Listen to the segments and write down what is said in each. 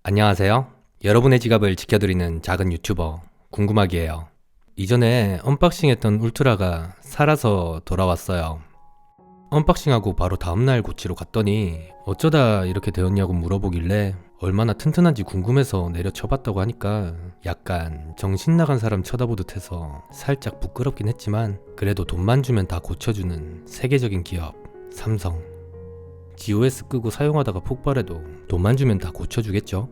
안녕하세요. 여러분의 지갑을 지켜드리는 작은 유튜버 궁금하기예요. 이전에 언박싱했던 울트라가 살아서 돌아왔어요. 언박싱하고 바로 다음날 고치러 갔더니 어쩌다 이렇게 되었냐고 물어보길래 얼마나 튼튼한지 궁금해서 내려쳐봤다고 하니까 약간 정신 나간 사람 쳐다보듯 해서 살짝 부끄럽긴 했지만 그래도 돈만 주면 다 고쳐주는 세계적인 기업 삼성. GOS 끄고 사용하다가 폭발해도 돈만 주면 다 고쳐주겠죠?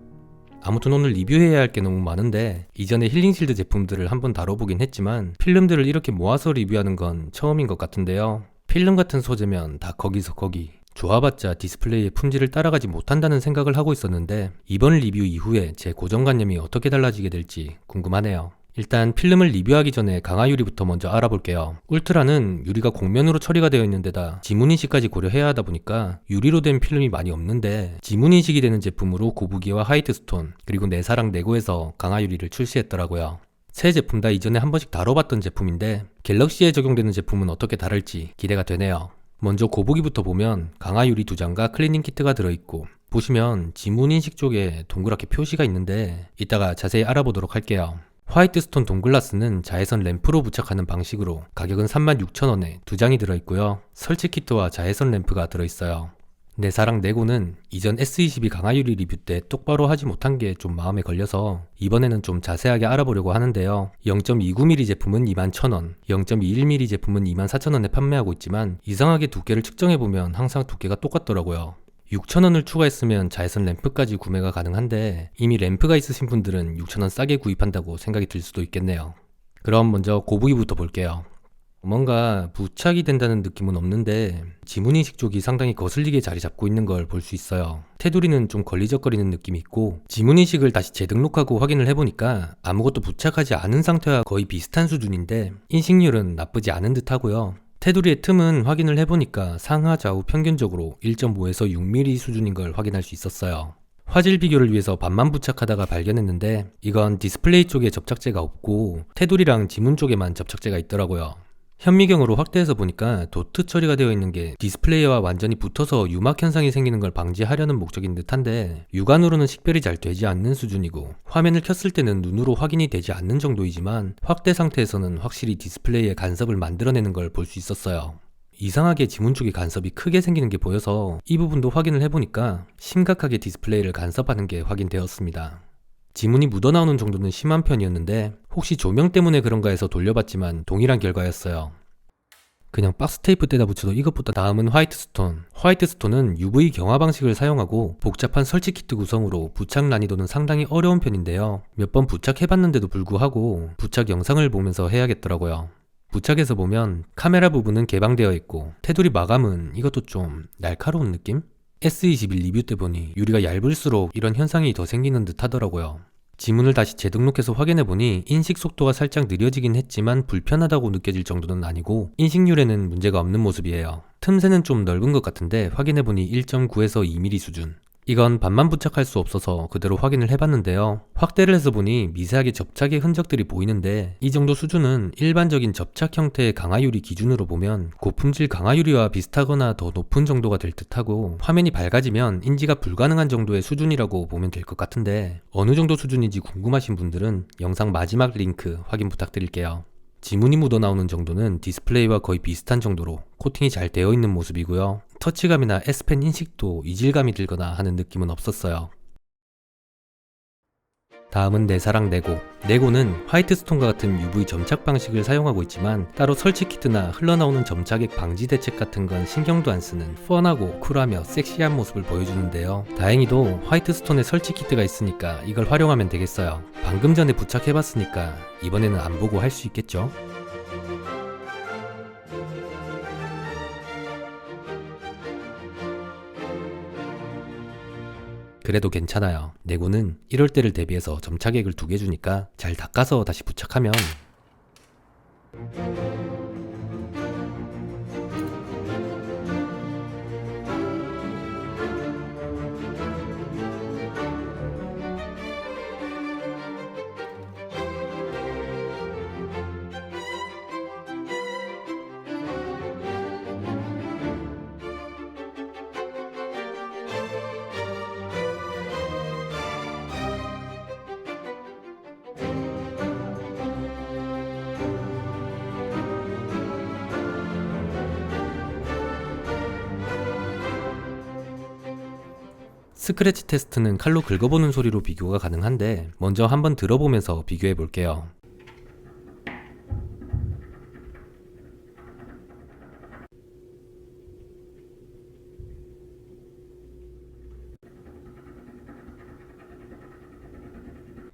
아무튼 오늘 리뷰해야 할 게 너무 많은데 이전에 힐링실드 제품들을 한번 다뤄보긴 했지만 필름들을 이렇게 모아서 리뷰하는 건 처음인 것 같은데요. 필름 같은 소재면 다 거기서 거기 좋아봤자 디스플레이의 품질을 따라가지 못한다는 생각을 하고 있었는데 이번 리뷰 이후에 제 고정관념이 어떻게 달라지게 될지 궁금하네요. 일단 필름을 리뷰하기 전에 강화유리부터 먼저 알아볼게요. 울트라는 유리가 곡면으로 처리가 되어 있는 데다 지문인식까지 고려해야 하다 보니까 유리로 된 필름이 많이 없는데 지문인식이 되는 제품으로 고부기와 화이트스톤 그리고 내사랑 내고에서 강화유리를 출시했더라고요. 세 제품 다 이전에 한 번씩 다뤄봤던 제품인데 갤럭시에 적용되는 제품은 어떻게 다를지 기대가 되네요. 먼저 고부기부터 보면 강화유리 2장과 클리닝 키트가 들어있고 보시면 지문인식 쪽에 동그랗게 표시가 있는데 이따가 자세히 알아보도록 할게요. 화이트스톤 동글라스는 자외선 램프로 부착하는 방식으로 가격은 36,000원에 2장이 들어있고요. 설치 키트와 자외선 램프가 들어있어요. 내사랑 내고는 이전 S22 강화유리 리뷰 때 똑바로 하지 못한 게 좀 마음에 걸려서 이번에는 좀 자세하게 알아보려고 하는데요. 0.29mm 제품은 21,000원, 0.21mm 제품은 24,000원에 판매하고 있지만 이상하게 두께를 측정해보면 항상 두께가 똑같더라고요. 6,000원을 추가했으면 자외선 램프까지 구매가 가능한데 이미 램프가 있으신 분들은 6,000원 싸게 구입한다고 생각이 들 수도 있겠네요. 그럼 먼저 고부기부터 볼게요. 뭔가 부착이 된다는 느낌은 없는데 지문인식 쪽이 상당히 거슬리게 자리 잡고 있는 걸 볼 수 있어요. 테두리는 좀 걸리적거리는 느낌이 있고 지문인식을 다시 재등록하고 확인을 해보니까 아무것도 부착하지 않은 상태와 거의 비슷한 수준인데 인식률은 나쁘지 않은 듯 하고요. 테두리의 틈은 확인을 해보니까 상하 좌우 평균적으로 1.5에서 6mm 수준인 걸 확인할 수 있었어요. 화질 비교를 위해서 반만 부착하다가 발견했는데 이건 디스플레이 쪽에 접착제가 없고 테두리랑 지문 쪽에만 접착제가 있더라고요. 현미경으로 확대해서 보니까 도트 처리가 되어 있는 게 디스플레이와 완전히 붙어서 유막 현상이 생기는 걸 방지하려는 목적인 듯한데 육안으로는 식별이 잘 되지 않는 수준이고 화면을 켰을 때는 눈으로 확인이 되지 않는 정도이지만 확대 상태에서는 확실히 디스플레이에 간섭을 만들어내는 걸 볼 수 있었어요. 이상하게 지문 쪽에 간섭이 크게 생기는 게 보여서 이 부분도 확인을 해보니까 심각하게 디스플레이를 간섭하는 게 확인되었습니다. 지문이 묻어나오는 정도는 심한 편이었는데 혹시 조명 때문에 그런가 해서 돌려봤지만 동일한 결과였어요. 그냥 박스 테이프 떼다 붙여도 이것보다 나음은 화이트스톤. 화이트스톤은 UV 경화 방식을 사용하고 복잡한 설치 키트 구성으로 부착 난이도는 상당히 어려운 편인데요. 몇 번 부착해봤는데도 불구하고 부착 영상을 보면서 해야겠더라고요. 부착해서 보면 카메라 부분은 개방되어 있고 테두리 마감은 이것도 좀 날카로운 느낌? S21 리뷰 때 보니 유리가 얇을수록 이런 현상이 더 생기는 듯 하더라고요. 지문을 다시 재등록해서 확인해보니 인식 속도가 살짝 느려지긴 했지만 불편하다고 느껴질 정도는 아니고 인식률에는 문제가 없는 모습이에요. 틈새는 좀 넓은 것 같은데 확인해보니 1.9에서 2mm 수준. 이건 반만 부착할 수 없어서 그대로 확인을 해봤는데요. 확대를 해서 보니 미세하게 접착의 흔적들이 보이는데 이 정도 수준은 일반적인 접착 형태의 강화유리 기준으로 보면 고품질 강화유리와 비슷하거나 더 높은 정도가 될 듯하고 화면이 밝아지면 인지가 불가능한 정도의 수준이라고 보면 될 것 같은데 어느 정도 수준인지 궁금하신 분들은 영상 마지막 링크 확인 부탁드릴게요. 지문이 묻어나오는 정도는 디스플레이와 거의 비슷한 정도로 코팅이 잘 되어 있는 모습이고요. 터치감이나 S펜 인식도 이질감이 들거나 하는 느낌은 없었어요. 다음은 내사랑 내고. 내고는 화이트스톤과 같은 UV 점착 방식을 사용하고 있지만 따로 설치 키트나 흘러나오는 점착액 방지 대책 같은 건 신경도 안 쓰는 펀하고 쿨하며 섹시한 모습을 보여주는데요. 다행히도 화이트스톤에 설치 키트가 있으니까 이걸 활용하면 되겠어요. 방금 전에 부착해봤으니까 이번에는 안 보고 할 수 있겠죠? 그래도 괜찮아요. 내고는 이럴 때를 대비해서 점착액을 2개 주니까 잘 닦아서 다시 부착하면 스크래치 테스트는 칼로 긁어보는 소리로 비교가 가능한데 먼저 한번 들어보면서 비교해 볼게요.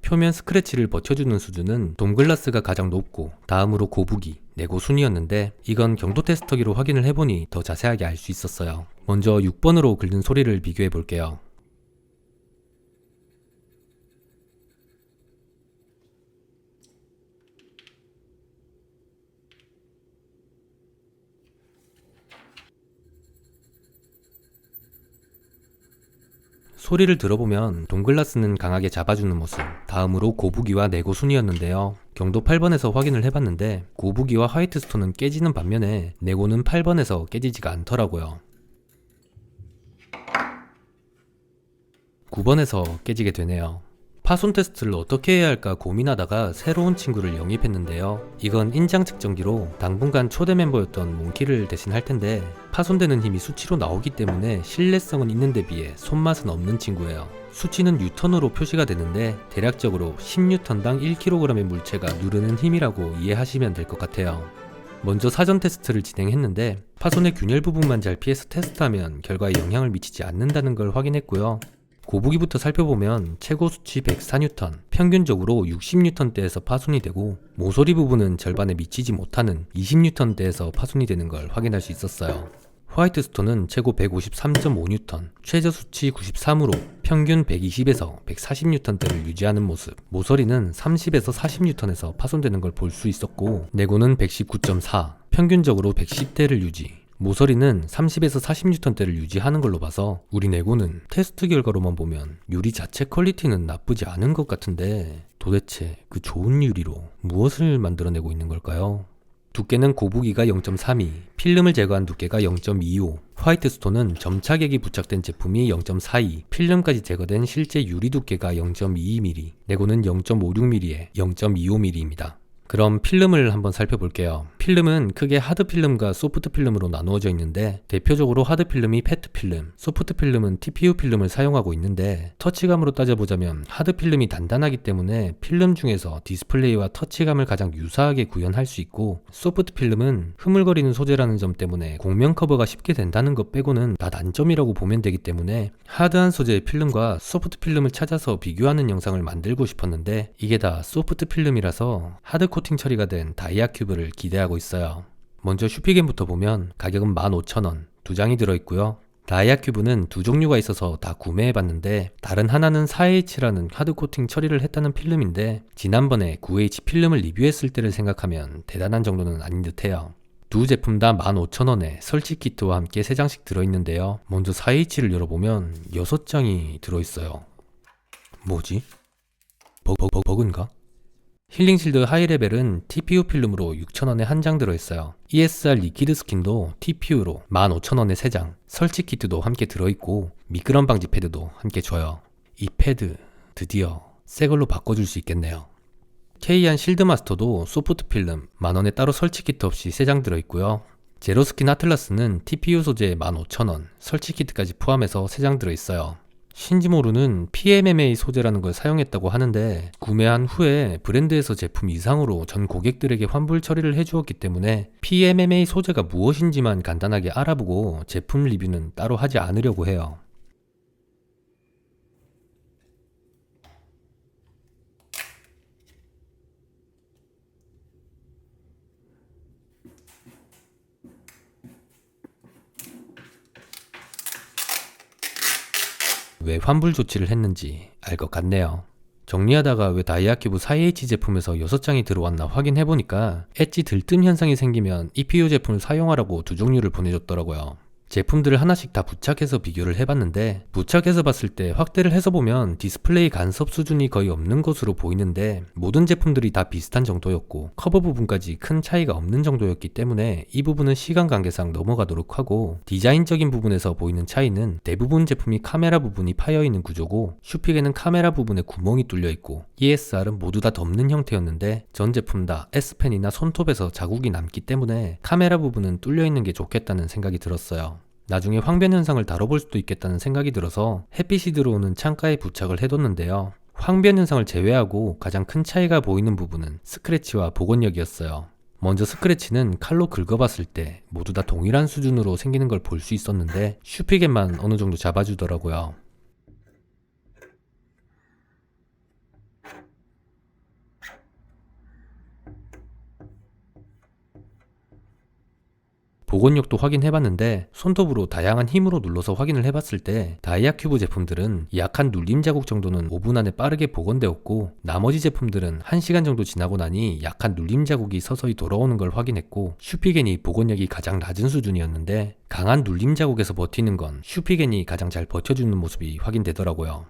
표면 스크래치를 버텨주는 수준은 돔글라스가 가장 높고 다음으로 고부기, 내고 순이었는데 이건 경도 테스터기로 확인을 해보니 더 자세하게 알 수 있었어요. 먼저 6번으로 긁는 소리를 비교해 볼게요. 소리를 들어보면 돔글라스는 강하게 잡아주는 모습, 다음으로 고부기와 내고 순이었는데요. 경도 8번에서 확인을 해봤는데 고부기와 화이트스톤은 깨지는 반면에 내고는 8번에서 깨지지가 않더라고요. 9번에서 깨지게 되네요. 파손 테스트를 어떻게 해야 할까 고민하다가 새로운 친구를 영입했는데요. 이건 인장 측정기로 당분간 초대 멤버였던 몽키를 대신할 텐데 파손되는 힘이 수치로 나오기 때문에 신뢰성은 있는데 비해 손맛은 없는 친구예요. 수치는 뉴턴으로 표시가 되는데 대략적으로 10뉴턴당 1kg의 물체가 누르는 힘이라고 이해하시면 될 것 같아요. 먼저 사전 테스트를 진행했는데 파손의 균열 부분만 잘 피해서 테스트하면 결과에 영향을 미치지 않는다는 걸 확인했고요. 고부기부터 살펴보면 최고 수치 104뉴턴, 평균적으로 60뉴턴대에서 파손이 되고 모서리 부분은 절반에 미치지 못하는 20뉴턴대에서 파손이 되는 걸 확인할 수 있었어요. 화이트스톤은 최고 153.5뉴턴, 최저 수치 93으로 평균 120에서 140뉴턴대를 유지하는 모습, 모서리는 30에서 40뉴턴에서 파손되는 걸 볼 수 있었고 내고는 119.4, 평균적으로 110대를 유지, 모서리는 30에서 40뉴턴대를 유지하는 걸로 봐서 우리 내고는 테스트 결과로만 보면 유리 자체 퀄리티는 나쁘지 않은 것 같은데 도대체 그 좋은 유리로 무엇을 만들어내고 있는 걸까요? 두께는 고부기가 0.32, 필름을 제거한 두께가 0.25, 화이트스톤은 점착액이 부착된 제품이 0.42, 필름까지 제거된 실제 유리 두께가 0.22mm, 내고는 0.56mm에 0.25mm입니다. 그럼 필름을 한번 살펴볼게요. 필름은 크게 하드 필름과 소프트 필름으로 나누어져 있는데 대표적으로 하드 필름이 페트 필름, 소프트 필름은 TPU 필름을 사용하고 있는데 터치감으로 따져보자면 하드 필름이 단단하기 때문에 필름 중에서 디스플레이와 터치감을 가장 유사하게 구현할 수 있고 소프트 필름은 흐물거리는 소재라는 점 때문에 곡면 커버가 쉽게 된다는 것 빼고는 다 단점이라고 보면 되기 때문에 하드한 소재의 필름과 소프트 필름을 찾아서 비교하는 영상을 만들고 싶었는데 이게 다 소프트 필름이라서 하드 코팅 처리가 된 다이아 큐브를 기대하고 있어요. 먼저 슈피겐부터 보면 가격은 15,000원, 2장이 들어있고요. 다이아 큐브는 두 종류가 있어서 다 구매해봤는데 다른 하나는 4H라는 하드 코팅 처리를 했다는 필름인데 지난번에 9H 필름을 리뷰했을 때를 생각하면 대단한 정도는 아닌 듯해요. 두 제품 다 15,000원에 설치 키트와 함께 3장씩 들어있는데요. 먼저 4H를 열어보면 6장이 들어있어요. 뭐지? 버그인가? 힐링실드 하이레벨은 TPU 필름으로 6,000원에 한 장 들어있어요. ESR 리퀴드 스킨도 TPU로 15,000원에 3장, 설치 키트도 함께 들어있고 미끄럼 방지 패드도 함께 줘요. 이 패드 드디어 새걸로 바꿔줄 수 있겠네요. K안 실드마스터도 소프트 필름 10,000원에 따로 설치 키트 없이 3장 들어있고요. 제로스킨 아틀라스는 TPU 소재 15,000원, 설치 키트까지 포함해서 3장 들어있어요. 신지모루는 PMMA 소재라는 걸 사용했다고 하는데 구매한 후에 브랜드에서 제품 이상으로 전 고객들에게 환불 처리를 해주었기 때문에 PMMA 소재가 무엇인지만 간단하게 알아보고 제품 리뷰는 따로 하지 않으려고 해요. 왜 환불 조치를 했는지 알 것 같네요. 정리하다가 왜 다이아큐브 4H 제품에서 6장이 들어왔나 확인해보니까 엣지 들뜸 현상이 생기면 EPU 제품을 사용하라고 두 종류를 보내줬더라고요. 제품들을 하나씩 다 부착해서 비교를 해봤는데 부착해서 봤을 때 확대를 해서 보면 디스플레이 간섭 수준이 거의 없는 것으로 보이는데 모든 제품들이 다 비슷한 정도였고 커버 부분까지 큰 차이가 없는 정도였기 때문에 이 부분은 시간 관계상 넘어가도록 하고 디자인적인 부분에서 보이는 차이는 대부분 제품이 카메라 부분이 파여있는 구조고 슈픽에는 카메라 부분에 구멍이 뚫려있고 ESR은 모두 다 덮는 형태였는데 전 제품 다 S펜이나 손톱에서 자국이 남기 때문에 카메라 부분은 뚫려있는 게 좋겠다는 생각이 들었어요. 나중에 황변 현상을 다뤄볼 수도 있겠다는 생각이 들어서 햇빛이 들어오는 창가에 부착을 해뒀는데요. 황변 현상을 제외하고 가장 큰 차이가 보이는 부분은 스크래치와 복원력이었어요. 먼저 스크래치는 칼로 긁어봤을 때 모두 다 동일한 수준으로 생기는 걸 볼 수 있었는데 슈피겐만 어느 정도 잡아주더라고요. 복원력도 확인해봤는데 손톱으로 다양한 힘으로 눌러서 확인을 해봤을 때 다이아 큐브 제품들은 약한 눌림 자국 정도는 5분 안에 빠르게 복원되었고 나머지 제품들은 1시간 정도 지나고 나니 약한 눌림 자국이 서서히 돌아오는 걸 확인했고 슈피겐이 복원력이 가장 낮은 수준이었는데 강한 눌림 자국에서 버티는 건 슈피겐이 가장 잘 버텨주는 모습이 확인되더라고요.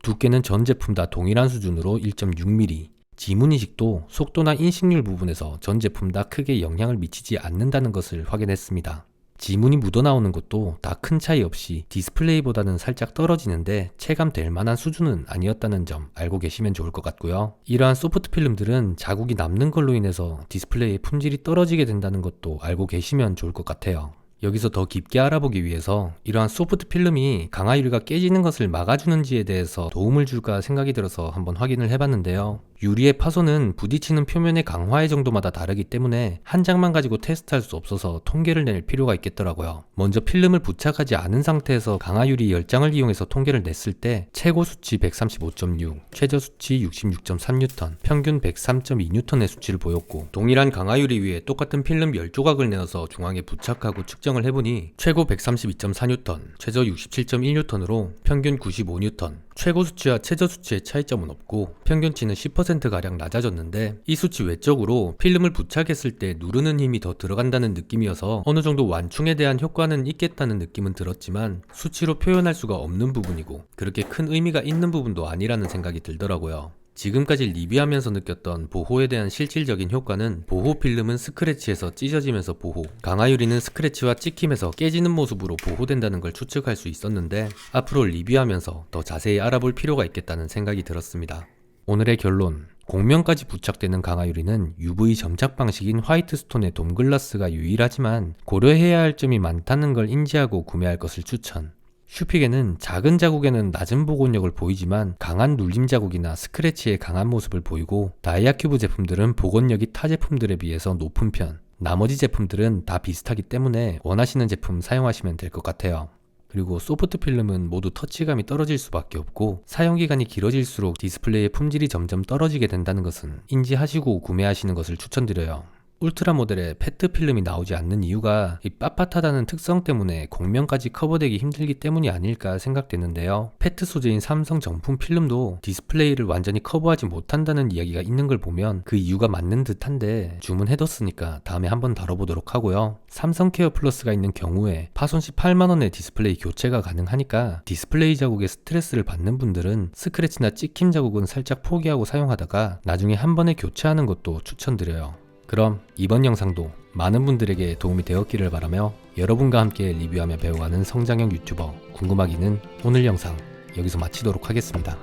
두께는 전 제품 다 동일한 수준으로 1.6mm, 지문인식도 속도나 인식률 부분에서 전 제품 다 크게 영향을 미치지 않는다는 것을 확인했습니다. 지문이 묻어나오는 것도 다 큰 차이 없이 디스플레이보다는 살짝 떨어지는데 체감될 만한 수준은 아니었다는 점 알고 계시면 좋을 것 같고요. 이러한 소프트 필름들은 자국이 남는 걸로 인해서 디스플레이의 품질이 떨어지게 된다는 것도 알고 계시면 좋을 것 같아요. 여기서 더 깊게 알아보기 위해서 이러한 소프트 필름이 강화유리가 깨지는 것을 막아주는지에 대해서 도움을 줄까 생각이 들어서 한번 확인을 해봤는데요. 유리의 파손은 부딪히는 표면의 강화의 정도마다 다르기 때문에 한 장만 가지고 테스트할 수 없어서 통계를 낼 필요가 있겠더라고요. 먼저 필름을 부착하지 않은 상태에서 강화유리 10장을 이용해서 통계를 냈을 때 최고 수치 135.6, 최저 수치 66.3N, 평균 103.2N의 수치를 보였고 동일한 강화유리 위에 똑같은 필름 10조각을 내어서 중앙에 부착하고 측정을 해보니 최고 132.4N, 최저 67.1N으로 평균 95N, 최고 수치와 최저 수치의 차이점은 없고 평균치는 10%가량 낮아졌는데 이 수치 외적으로 필름을 부착했을 때 누르는 힘이 더 들어간다는 느낌이어서 어느 정도 완충에 대한 효과는 있겠다는 느낌은 들었지만 수치로 표현할 수가 없는 부분이고 그렇게 큰 의미가 있는 부분도 아니라는 생각이 들더라고요. 지금까지 리뷰하면서 느꼈던 보호에 대한 실질적인 효과는 보호 필름은 스크래치에서 찢어지면서 보호, 강화유리는 스크래치와 찍힘에서 깨지는 모습으로 보호된다는 걸 추측할 수 있었는데 앞으로 리뷰하면서 더 자세히 알아볼 필요가 있겠다는 생각이 들었습니다. 오늘의 결론, 곡면까지 부착되는 강화유리는 UV 점착 방식인 화이트 스톤의 돔글라스가 유일하지만 고려해야 할 점이 많다는 걸 인지하고 구매할 것을 추천. 슈피겐은 작은 자국에는 낮은 복원력을 보이지만 강한 눌림 자국이나 스크래치의 강한 모습을 보이고 다이아 큐브 제품들은 복원력이 타 제품들에 비해서 높은 편, 나머지 제품들은 다 비슷하기 때문에 원하시는 제품 사용하시면 될 것 같아요. 그리고 소프트 필름은 모두 터치감이 떨어질 수밖에 없고 사용기간이 길어질수록 디스플레이의 품질이 점점 떨어지게 된다는 것은 인지하시고 구매하시는 것을 추천드려요. 울트라 모델에 페트 필름이 나오지 않는 이유가 이 빳빳하다는 특성 때문에 곡면까지 커버되기 힘들기 때문이 아닐까 생각되는데요. 페트 소재인 삼성 정품 필름도 디스플레이를 완전히 커버하지 못한다는 이야기가 있는 걸 보면 그 이유가 맞는 듯한데 주문해뒀으니까 다음에 한번 다뤄보도록 하고요. 삼성 케어 플러스가 있는 경우에 파손 시 8만원에 디스플레이 교체가 가능하니까 디스플레이 자국에 스트레스를 받는 분들은 스크래치나 찍힘 자국은 살짝 포기하고 사용하다가 나중에 한 번에 교체하는 것도 추천드려요. 그럼 이번 영상도 많은 분들에게 도움이 되었기를 바라며 여러분과 함께 리뷰하며 배워가는 성장형 유튜버 궁금하기는 오늘 영상 여기서 마치도록 하겠습니다.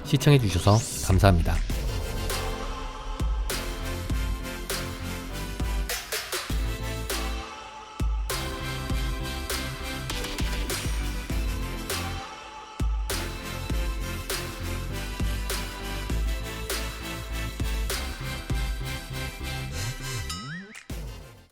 시청해주셔서 감사합니다.